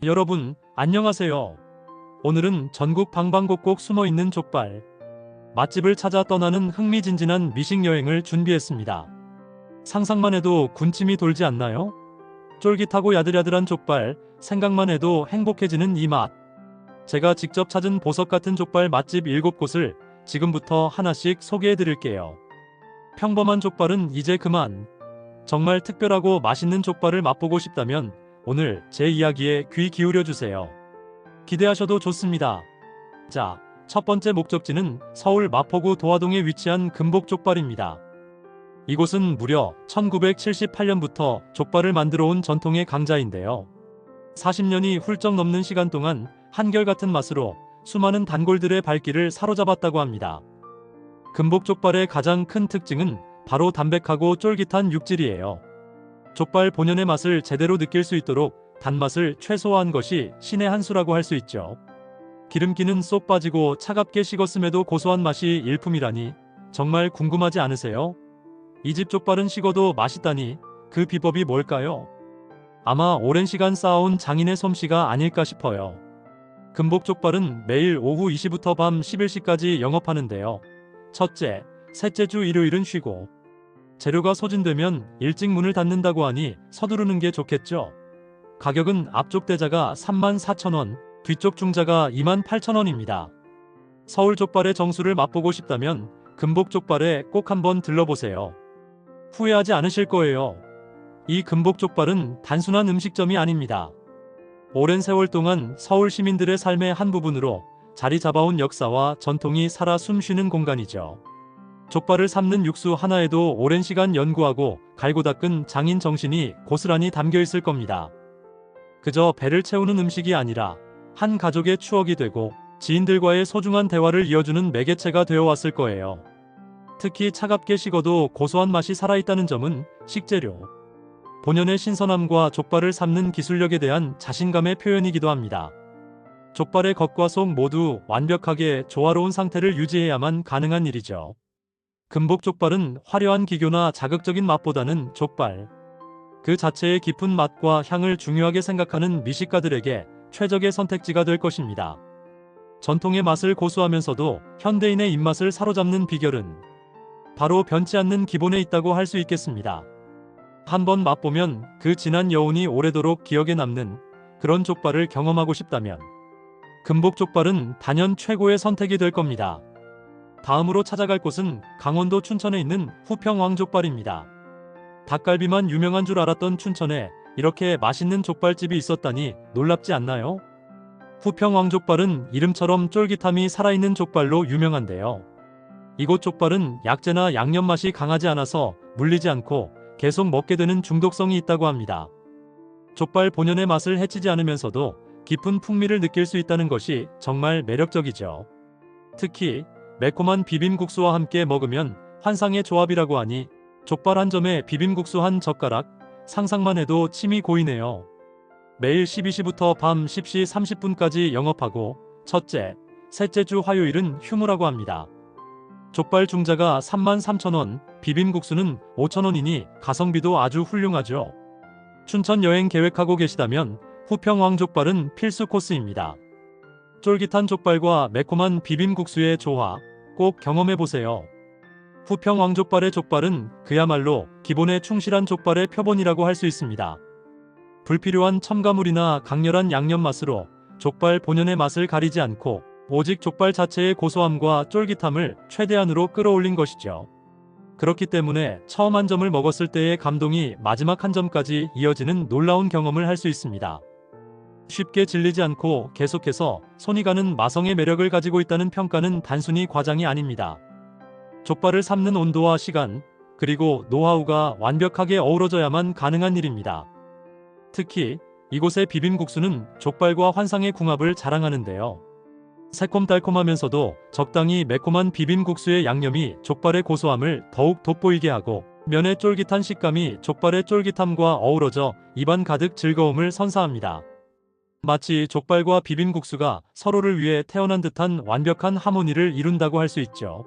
여러분, 안녕하세요. 오늘은 전국 방방곡곡 숨어있는 족발 맛집을 찾아 떠나는 흥미진진한 미식 여행을 준비했습니다. 상상만 해도 군침이 돌지 않나요? 쫄깃하고 야들야들한 족발, 생각만 해도 행복해지는 이 맛. 제가 직접 찾은 보석 같은 족발 맛집 7곳을 지금부터 하나씩 소개해드릴게요. 평범한 족발은 이제 그만. 정말 특별하고 맛있는 족발을 맛보고 싶다면 오늘 제 이야기에 귀 기울여주세요. 기대하셔도 좋습니다. 자, 첫 번째 목적지는 서울 마포구 도화동에 위치한 금복족발입니다. 이곳은 무려 1978년부터 족발을 만들어 온 전통의 강자인데요. 40년이 훌쩍 넘는 시간 동안 한결같은 맛으로 수많은 단골들의 발길을 사로잡았다고 합니다. 금복족발의 가장 큰 특징은 바로 담백하고 쫄깃한 육질이에요. 족발 본연의 맛을 제대로 느낄 수 있도록 단맛을 최소화한 것이 신의 한 수라고 할 수 있죠. 기름기는 쏙 빠지고 차갑게 식었음에도 고소한 맛이 일품이라니 정말 궁금하지 않으세요? 이 집 족발은 식어도 맛있다니 그 비법이 뭘까요? 아마 오랜 시간 쌓아온 장인의 솜씨가 아닐까 싶어요. 금복족발은 매일 오후 2시부터 밤 11시까지 영업하는데요. 첫째, 셋째 주 일요일은 쉬고 재료가 소진되면 일찍 문을 닫는다고 하니 서두르는 게 좋겠죠. 가격은 앞쪽 대자가 34,000원, 뒤쪽 중자가 28,000원입니다. 서울 족발의 정수를 맛보고 싶다면 금복족발에 꼭 한번 들러보세요. 후회하지 않으실 거예요. 이 금복족발은 단순한 음식점이 아닙니다. 오랜 세월 동안 서울 시민들의 삶의 한 부분으로 자리 잡아온 역사와 전통이 살아 숨쉬는 공간이죠. 족발을 삶는 육수 하나에도 오랜 시간 연구하고 갈고 닦은 장인 정신이 고스란히 담겨 있을 겁니다. 그저 배를 채우는 음식이 아니라 한 가족의 추억이 되고 지인들과의 소중한 대화를 이어주는 매개체가 되어 왔을 거예요. 특히 차갑게 식어도 고소한 맛이 살아있다는 점은 식재료 본연의 신선함과 족발을 삶는 기술력에 대한 자신감의 표현이기도 합니다. 족발의 겉과 속 모두 완벽하게 조화로운 상태를 유지해야만 가능한 일이죠. 금복족발은 화려한 기교나 자극적인 맛보다는 족발 그 자체의 깊은 맛과 향을 중요하게 생각하는 미식가들에게 최적의 선택지가 될 것입니다. 전통의 맛을 고수하면서도 현대인의 입맛을 사로잡는 비결은 바로 변치 않는 기본에 있다고 할 수 있겠습니다. 한번 맛보면 그 진한 여운이 오래도록 기억에 남는 그런 족발을 경험하고 싶다면 금복족발은 단연 최고의 선택이 될 겁니다. 다음으로 찾아갈 곳은 강원도 춘천에 있는 후평왕족발입니다. 닭갈비만 유명한 줄 알았던 춘천에 이렇게 맛있는 족발집이 있었다니 놀랍지 않나요? 후평왕족발은 이름처럼 쫄깃함이 살아있는 족발로 유명한데요. 이곳 족발은 약재나 양념 맛이 강하지 않아서 물리지 않고 계속 먹게 되는 중독성이 있다고 합니다. 족발 본연의 맛을 해치지 않으면서도 깊은 풍미를 느낄 수 있다는 것이 정말 매력적이죠. 특히 매콤한 비빔국수와 함께 먹으면 환상의 조합이라고 하니 족발 한 점에 비빔국수 한 젓가락 상상만 해도 침이 고이네요. 매일 12시부터 밤 10시 30분까지 영업하고 첫째, 셋째 주 화요일은 휴무라고 합니다. 족발 중자가 33,000원, 비빔국수는 5,000원이니 가성비도 아주 훌륭하죠. 춘천 여행 계획하고 계시다면 후평왕족발은 필수 코스입니다. 쫄깃한 족발과 매콤한 비빔국수의 조화 꼭 경험해보세요. 후평왕족발의 족발은 그야말로 기본에 충실한 족발의 표본이라고 할 수 있습니다. 불필요한 첨가물이나 강렬한 양념 맛으로 족발 본연의 맛을 가리지 않고 오직 족발 자체의 고소함과 쫄깃함을 최대한으로 끌어올린 것이죠. 그렇기 때문에 처음 한 점을 먹었을 때의 감동이 마지막 한 점까지 이어지는 놀라운 경험을 할 수 있습니다. 쉽게 질리지 않고 계속해서 손이 가는 마성의 매력을 가지고 있다는 평가는 단순히 과장이 아닙니다. 족발을 삶는 온도와 시간, 그리고 노하우가 완벽하게 어우러져야만 가능한 일입니다. 특히 이곳의 비빔국수는 족발과 환상의 궁합을 자랑하는데요. 새콤달콤하면서도 적당히 매콤한 비빔국수의 양념이 족발의 고소함을 더욱 돋보이게 하고 면의 쫄깃한 식감이 족발의 쫄깃함과 어우러져 입안 가득 즐거움을 선사합니다. 마치 족발과 비빔국수가 서로를 위해 태어난 듯한 완벽한 하모니를 이룬다고 할 수 있죠.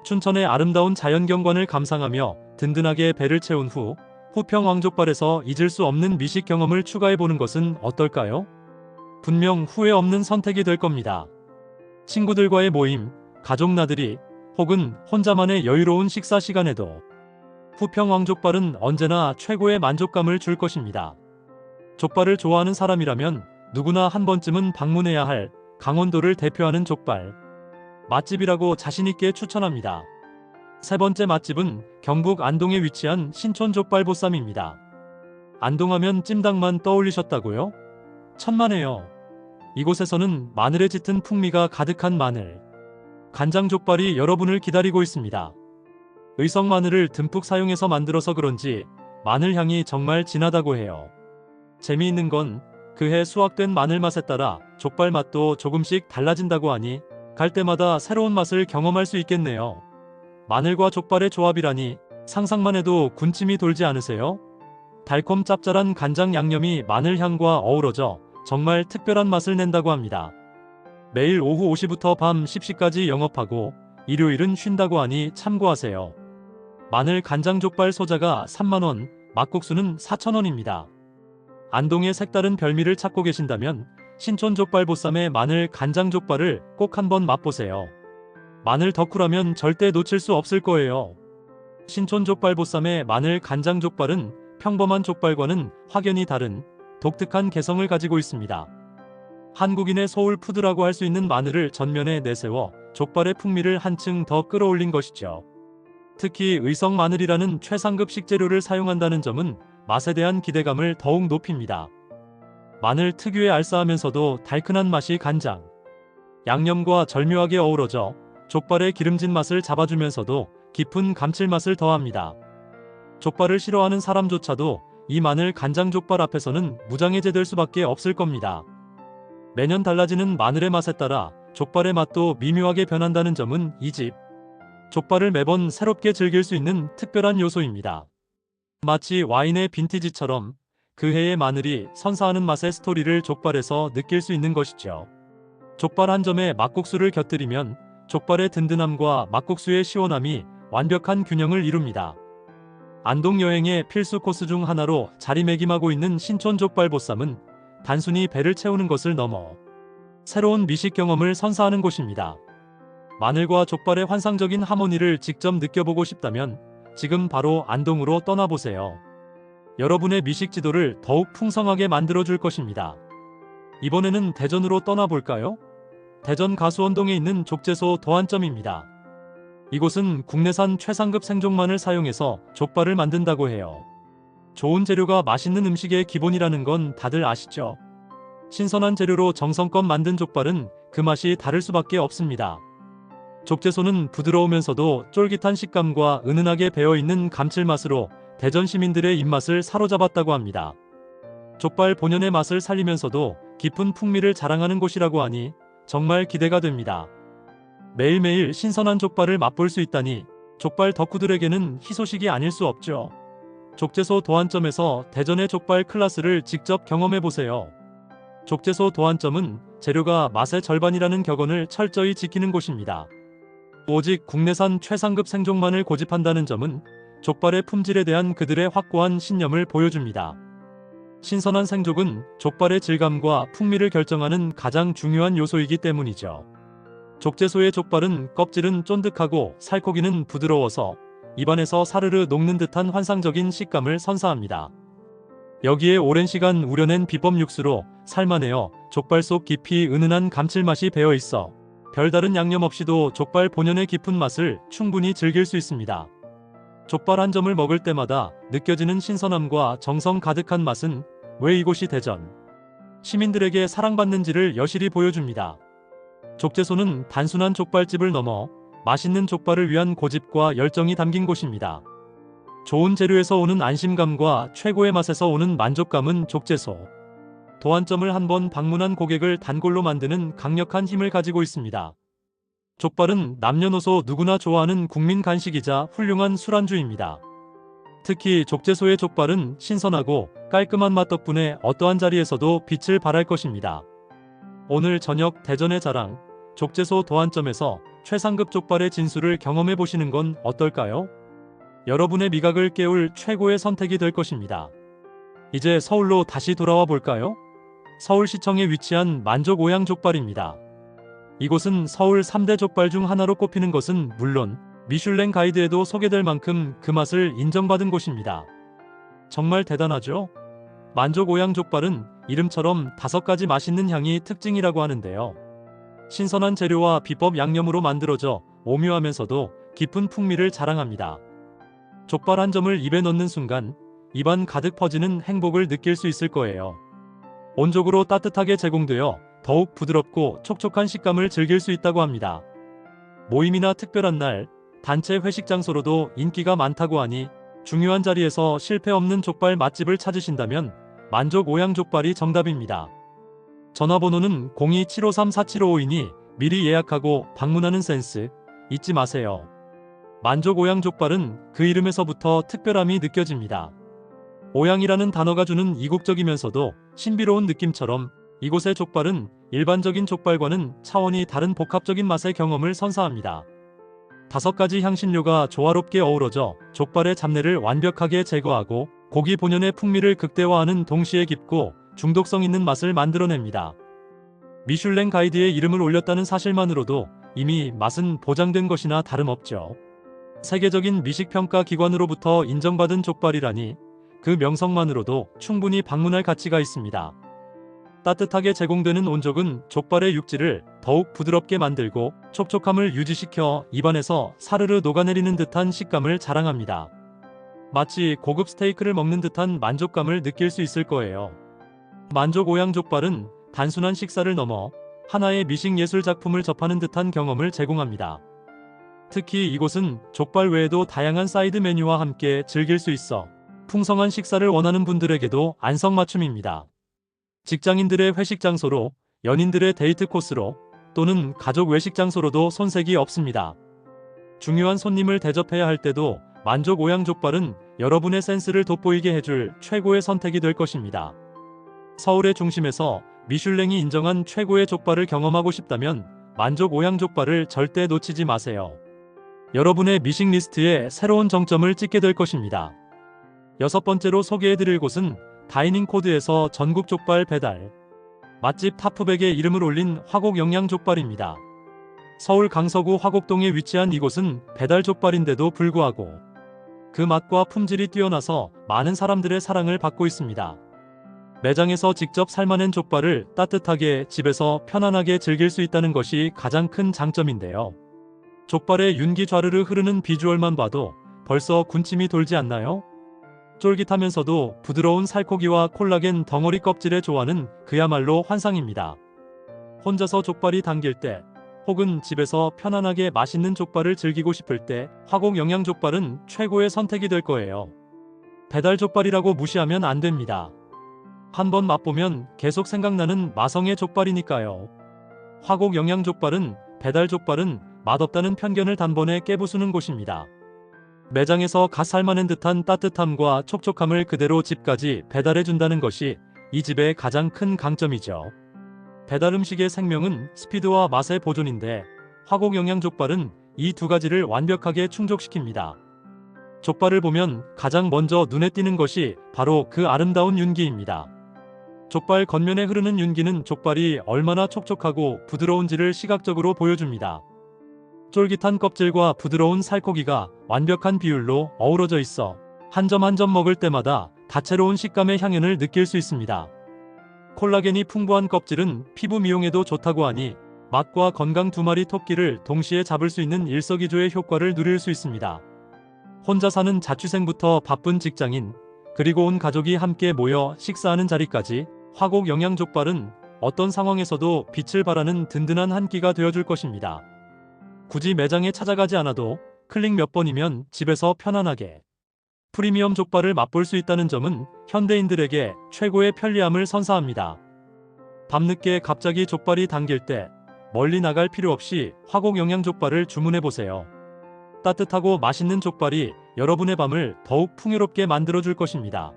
춘천의 아름다운 자연경관을 감상하며 든든하게 배를 채운 후 후평왕족발에서 잊을 수 없는 미식 경험을 추가해보는 것은 어떨까요? 분명 후회 없는 선택이 될 겁니다. 친구들과의 모임, 가족 나들이, 혹은 혼자만의 여유로운 식사 시간에도 후평 왕족발은 언제나 최고의 만족감을 줄 것입니다. 족발을 좋아하는 사람이라면 누구나 한 번쯤은 방문해야 할 강원도를 대표하는 족발 맛집이라고 자신있게 추천합니다. 세 번째 맛집은 경북 안동에 위치한 신촌 족발보쌈입니다. 안동하면 찜닭만 떠올리셨다고요? 천만에요. 이곳에서는 마늘에 짙은 풍미가 가득한 마늘, 간장 족발이 여러분을 기다리고 있습니다. 의성 마늘을 듬뿍 사용해서 만들어서 그런지 마늘 향이 정말 진하다고 해요. 재미있는 건 그해 수확된 마늘 맛에 따라 족발 맛도 조금씩 달라진다고 하니 갈 때마다 새로운 맛을 경험할 수 있겠네요. 마늘과 족발의 조합이라니 상상만 해도 군침이 돌지 않으세요? 달콤 짭짤한 간장 양념이 마늘 향과 어우러져 정말 특별한 맛을 낸다고 합니다. 매일 오후 5시부터 밤 10시까지 영업하고 일요일은 쉰다고 하니 참고하세요. 마늘 간장 족발 소자가 3만원, 막국수는 4,000원입니다. 안동의 색다른 별미를 찾고 계신다면 신촌 족발보쌈의 마늘 간장 족발을 꼭 한번 맛보세요. 마늘 덕후라면 절대 놓칠 수 없을 거예요. 신촌 족발보쌈의 마늘 간장 족발은 평범한 족발과는 확연히 다른 독특한 개성을 가지고 있습니다. 한국인의 소울 푸드라고 할 수 있는 마늘을 전면에 내세워 족발의 풍미를 한층 더 끌어올린 것이죠. 특히 의성 마늘이라는 최상급 식재료를 사용한다는 점은 맛에 대한 기대감을 더욱 높입니다. 마늘 특유의 알싸하면서도 달큰한 맛이 간장, 양념과 절묘하게 어우러져 족발의 기름진 맛을 잡아주면서도 깊은 감칠맛을 더합니다. 족발을 싫어하는 사람조차도 이 마늘 간장 족발 앞에서는 무장해제될 수밖에 없을 겁니다. 매년 달라지는 마늘의 맛에 따라 족발의 맛도 미묘하게 변한다는 점은 이 집 족발을 매번 새롭게 즐길 수 있는 특별한 요소입니다. 마치 와인의 빈티지처럼 그 해의 마늘이 선사하는 맛의 스토리를 족발에서 느낄 수 있는 것이죠. 족발 한 점에 막국수를 곁들이면 족발의 든든함과 막국수의 시원함이 완벽한 균형을 이룹니다. 안동 여행의 필수 코스 중 하나로 자리매김하고 있는 신촌 족발보쌈은 단순히 배를 채우는 것을 넘어 새로운 미식 경험을 선사하는 곳입니다. 마늘과 족발의 환상적인 하모니를 직접 느껴보고 싶다면 지금 바로 안동으로 떠나보세요. 여러분의 미식 지도를 더욱 풍성하게 만들어줄 것입니다. 이번에는 대전으로 떠나볼까요? 대전 가수원동에 있는 족제소 도안점입니다. 이곳은 국내산 최상급 생종만을 사용해서 족발을 만든다고 해요. 좋은 재료가 맛있는 음식의 기본이라는 건 다들 아시죠? 신선한 재료로 정성껏 만든 족발은 그 맛이 다를 수밖에 없습니다. 족제소는 부드러우면서도 쫄깃한 식감과 은은하게 배어있는 감칠맛으로 대전 시민들의 입맛을 사로잡았다고 합니다. 족발 본연의 맛을 살리면서도 깊은 풍미를 자랑하는 곳이라고 하니 정말 기대가 됩니다. 매일매일 신선한 족발을 맛볼 수 있다니 족발 덕후들에게는 희소식이 아닐 수 없죠. 족제소 도안점에서 대전의 족발 클래스를 직접 경험해보세요. 족제소 도안점은 재료가 맛의 절반이라는 격언을 철저히 지키는 곳입니다. 오직 국내산 최상급 생종만을 고집한다는 점은 족발의 품질에 대한 그들의 확고한 신념을 보여줍니다. 신선한 생족은 족발의 질감과 풍미를 결정하는 가장 중요한 요소이기 때문이죠. 족제소의 족발은 껍질은 쫀득하고 살코기는 부드러워서 입안에서 사르르 녹는 듯한 환상적인 식감을 선사합니다. 여기에 오랜 시간 우려낸 비법 육수로 삶아내어 족발 속 깊이 은은한 감칠맛이 배어있어 별다른 양념 없이도 족발 본연의 깊은 맛을 충분히 즐길 수 있습니다. 족발 한 점을 먹을 때마다 느껴지는 신선함과 정성 가득한 맛은 왜 이곳이 대전 시민들에게 사랑받는지를 여실히 보여줍니다. 족제소는 단순한 족발집을 넘어 맛있는 족발을 위한 고집과 열정이 담긴 곳입니다. 좋은 재료에서 오는 안심감과 최고의 맛에서 오는 만족감은 족제소 도안점을 한번 방문한 고객을 단골로 만드는 강력한 힘을 가지고 있습니다. 족발은 남녀노소 누구나 좋아하는 국민 간식이자 훌륭한 술안주입니다. 특히 족제소의 족발은 신선하고 깔끔한 맛 덕분에 어떠한 자리에서도 빛을 발할 것입니다. 오늘 저녁 대전의 자랑, 족제소 도안점에서 최상급 족발의 진수를 경험해 보시는 건 어떨까요? 여러분의 미각을 깨울 최고의 선택이 될 것입니다. 이제 서울로 다시 돌아와 볼까요? 서울시청에 위치한 만족 오양족발입니다. 이곳은 서울 3대 족발 중 하나로 꼽히는 것은 물론 미슐랭 가이드에도 소개될 만큼 그 맛을 인정받은 곳입니다. 정말 대단하죠? 만족 오양족발은 이름처럼 5가지 맛있는 향이 특징이라고 하는데요. 신선한 재료와 비법 양념으로 만들어져 오묘하면서도 깊은 풍미를 자랑합니다. 족발 한 점을 입에 넣는 순간 입안 가득 퍼지는 행복을 느낄 수 있을 거예요. 온적으로 따뜻하게 제공되어 더욱 부드럽고 촉촉한 식감을 즐길 수 있다고 합니다. 모임이나 특별한 날, 단체 회식 장소로도 인기가 많다고 하니 중요한 자리에서 실패 없는 족발 맛집을 찾으신다면 만족 오양족발이 정답입니다. 전화번호는 02-753-4755이니 미리 예약하고 방문하는 센스 잊지 마세요. 만족 오양족발은 그 이름에서부터 특별함이 느껴집니다. 오양이라는 단어가 주는 이국적이면서도 신비로운 느낌처럼 이곳의 족발은 일반적인 족발과는 차원이 다른 복합적인 맛의 경험을 선사합니다. 5가지 향신료가 조화롭게 어우러져 족발의 잡내를 완벽하게 제거하고 고기 본연의 풍미를 극대화하는 동시에 깊고 중독성 있는 맛을 만들어냅니다. 미슐랭 가이드에 이름을 올렸다는 사실만으로도 이미 맛은 보장된 것이나 다름없죠. 세계적인 미식평가 기관으로부터 인정받은 족발이라니 그 명성만으로도 충분히 방문할 가치가 있습니다. 따뜻하게 제공되는 온족은 족발의 육질을 더욱 부드럽게 만들고 촉촉함을 유지시켜 입안에서 사르르 녹아내리는 듯한 식감을 자랑합니다. 마치 고급 스테이크를 먹는 듯한 만족감을 느낄 수 있을 거예요. 만족 오양족발은 단순한 식사를 넘어 하나의 미식 예술 작품을 접하는 듯한 경험을 제공합니다. 특히 이곳은 족발 외에도 다양한 사이드 메뉴와 함께 즐길 수 있어 풍성한 식사를 원하는 분들에게도 안성맞춤입니다. 직장인들의 회식 장소로, 연인들의 데이트 코스로, 또는 가족 외식 장소로도 손색이 없습니다. 중요한 손님을 대접해야 할 때도 만족 오양족발은 여러분의 센스를 돋보이게 해줄 최고의 선택이 될 것입니다. 서울의 중심에서 미슐랭이 인정한 최고의 족발을 경험하고 싶다면 만족 오양족발을 절대 놓치지 마세요. 여러분의 미식 리스트에 새로운 정점을 찍게 될 것입니다. 6번째로 소개해드릴 곳은 다이닝 코드에서 전국 족발 배달, 맛집 탑100에 이름을 올린 화곡 영양족발입니다. 서울 강서구 화곡동에 위치한 이곳은 배달 족발인데도 불구하고 그 맛과 품질이 뛰어나서 많은 사람들의 사랑을 받고 있습니다. 매장에서 직접 삶아낸 족발을 따뜻하게 집에서 편안하게 즐길 수 있다는 것이 가장 큰 장점인데요. 족발의 윤기 좌르르 흐르는 비주얼만 봐도 벌써 군침이 돌지 않나요? 쫄깃하면서도 부드러운 살코기와 콜라겐 덩어리 껍질의 조화는 그야말로 환상입니다. 혼자서 족발이 당길 때 혹은 집에서 편안하게 맛있는 족발을 즐기고 싶을 때 화곡 영양족발은 최고의 선택이 될 거예요. 배달 족발이라고 무시하면 안 됩니다. 한번 맛보면 계속 생각나는 마성의 족발이니까요. 화곡 영양족발은 배달 족발은 맛없다는 편견을 단번에 깨부수는 곳입니다. 매장에서 갓 삶아낸 듯한 따뜻함과 촉촉함을 그대로 집까지 배달해준다는 것이 이 집의 가장 큰 강점이죠. 배달 음식의 생명은 스피드와 맛의 보존인데 화곡 영양족발은 이 2가지를 완벽하게 충족시킵니다. 족발을 보면 가장 먼저 눈에 띄는 것이 바로 그 아름다운 윤기입니다. 족발 겉면에 흐르는 윤기는 족발이 얼마나 촉촉하고 부드러운지를 시각적으로 보여줍니다. 쫄깃한 껍질과 부드러운 살코기가 완벽한 비율로 어우러져 있어 한 점 한 점 먹을 때마다 다채로운 식감의 향연을 느낄 수 있습니다. 콜라겐이 풍부한 껍질은 피부 미용에도 좋다고 하니 맛과 건강 2마리 토끼를 동시에 잡을 수 있는 일석이조의 효과를 누릴 수 있습니다. 혼자 사는 자취생부터 바쁜 직장인, 그리고 온 가족이 함께 모여 식사하는 자리까지 화곡 영양족발은 어떤 상황에서도 빛을 발하는 든든한 한 끼가 되어줄 것입니다. 굳이 매장에 찾아가지 않아도 클릭 몇 번이면 집에서 편안하게 프리미엄 족발을 맛볼 수 있다는 점은 현대인들에게 최고의 편리함을 선사합니다. 밤늦게 갑자기 족발이 당길 때 멀리 나갈 필요 없이 화곡 영양족발을 주문해보세요. 따뜻하고 맛있는 족발이 여러분의 밤을 더욱 풍요롭게 만들어줄 것입니다.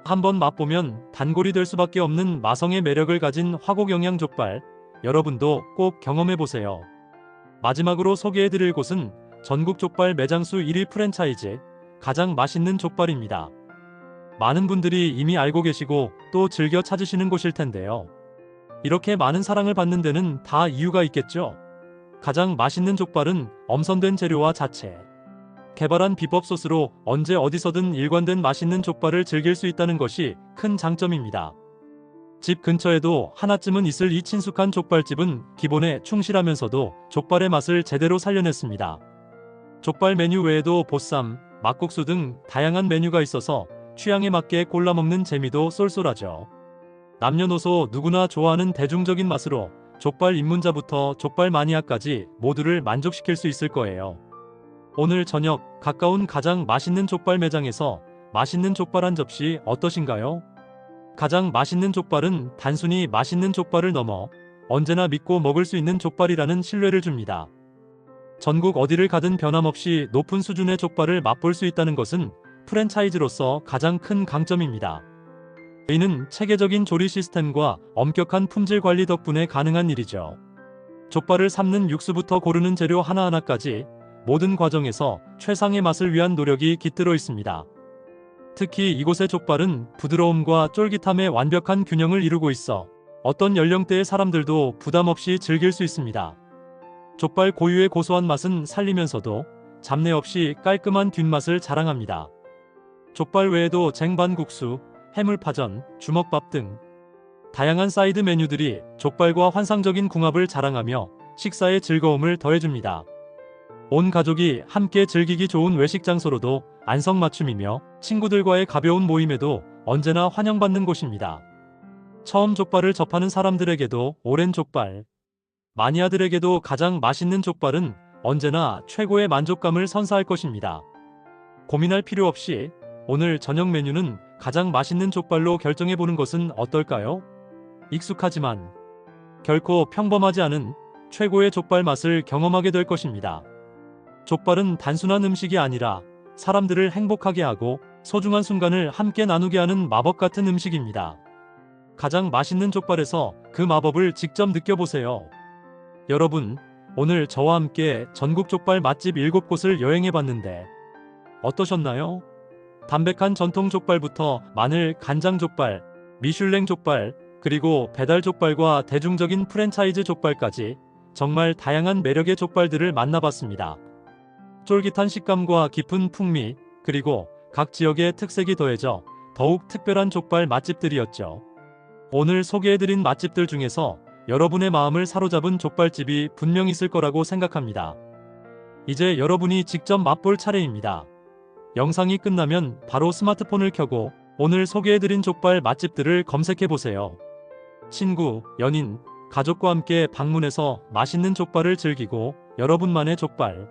한번 맛보면 단골이 될 수밖에 없는 마성의 매력을 가진 화곡 영양족발, 여러분도 꼭 경험해보세요. 마지막으로 소개해드릴 곳은 전국 족발 매장수 1위 프랜차이즈 가장 맛있는 족발입니다. 많은 분들이 이미 알고 계시고 또 즐겨 찾으시는 곳일 텐데요. 이렇게 많은 사랑을 받는 데는 다 이유가 있겠죠. 가장 맛있는 족발은 엄선된 재료와 자체, 개발한 비법 소스로 언제 어디서든 일관된 맛있는 족발을 즐길 수 있다는 것이 큰 장점입니다. 집 근처에도 하나쯤은 있을 이 친숙한 족발집은 기본에 충실하면서도 족발의 맛을 제대로 살려냈습니다. 족발 메뉴 외에도 보쌈, 막국수 등 다양한 메뉴가 있어서 취향에 맞게 골라 먹는 재미도 쏠쏠하죠. 남녀노소 누구나 좋아하는 대중적인 맛으로 족발 입문자부터 족발 마니아까지 모두를 만족시킬 수 있을 거예요. 오늘 저녁 가까운 가장 맛있는 족발 매장에서 맛있는 족발 한 접시 어떠신가요? 가장 맛있는 족발은 단순히 맛있는 족발을 넘어 언제나 믿고 먹을 수 있는 족발이라는 신뢰를 줍니다. 전국 어디를 가든 변함없이 높은 수준의 족발을 맛볼 수 있다는 것은 프랜차이즈로서 가장 큰 강점입니다. 이는 체계적인 조리 시스템과 엄격한 품질 관리 덕분에 가능한 일이죠. 족발을 삶는 육수부터 고르는 재료 하나하나까지 모든 과정에서 최상의 맛을 위한 노력이 깃들어 있습니다. 특히 이곳의 족발은 부드러움과 쫄깃함의 완벽한 균형을 이루고 있어 어떤 연령대의 사람들도 부담 없이 즐길 수 있습니다. 족발 고유의 고소한 맛은 살리면서도 잡내 없이 깔끔한 뒷맛을 자랑합니다. 족발 외에도 쟁반국수, 해물파전, 주먹밥 등 다양한 사이드 메뉴들이 족발과 환상적인 궁합을 자랑하며 식사의 즐거움을 더해줍니다. 온 가족이 함께 즐기기 좋은 외식 장소로도 안성맞춤이며 친구들과의 가벼운 모임에도 언제나 환영받는 곳입니다. 처음 족발을 접하는 사람들에게도 오랜 족발, 마니아들에게도 가장 맛있는 족발은 언제나 최고의 만족감을 선사할 것입니다. 고민할 필요 없이 오늘 저녁 메뉴는 가장 맛있는 족발로 결정해보는 것은 어떨까요? 익숙하지만 결코 평범하지 않은 최고의 족발 맛을 경험하게 될 것입니다. 족발은 단순한 음식이 아니라 사람들을 행복하게 하고 소중한 순간을 함께 나누게 하는 마법 같은 음식입니다. 가장 맛있는 족발에서 그 마법을 직접 느껴보세요. 여러분, 오늘 저와 함께 전국 족발 맛집 7곳을 여행해봤는데 어떠셨나요? 담백한 전통 족발부터 마늘 간장 족발, 미슐랭 족발, 그리고 배달 족발과 대중적인 프랜차이즈 족발까지 정말 다양한 매력의 족발들을 만나봤습니다. 쫄깃한 식감과 깊은 풍미, 그리고 각 지역의 특색이 더해져 더욱 특별한 족발 맛집들이었죠. 오늘 소개해드린 맛집들 중에서 여러분의 마음을 사로잡은 족발집이 분명 있을 거라고 생각합니다. 이제 여러분이 직접 맛볼 차례입니다. 영상이 끝나면 바로 스마트폰을 켜고 오늘 소개해드린 족발 맛집들을 검색해보세요. 친구, 연인, 가족과 함께 방문해서 맛있는 족발을 즐기고 여러분만의 족발,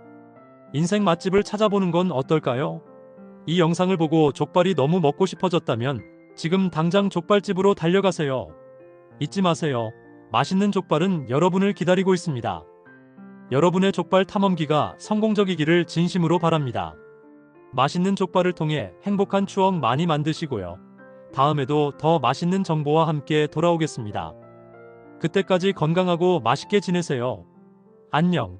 인생 맛집을 찾아보는 건 어떨까요? 이 영상을 보고 족발이 너무 먹고 싶어졌다면 지금 당장 족발집으로 달려가세요. 잊지 마세요. 맛있는 족발은 여러분을 기다리고 있습니다. 여러분의 족발 탐험기가 성공적이기를 진심으로 바랍니다. 맛있는 족발을 통해 행복한 추억 많이 만드시고요. 다음에도 더 맛있는 정보와 함께 돌아오겠습니다. 그때까지 건강하고 맛있게 지내세요. 안녕.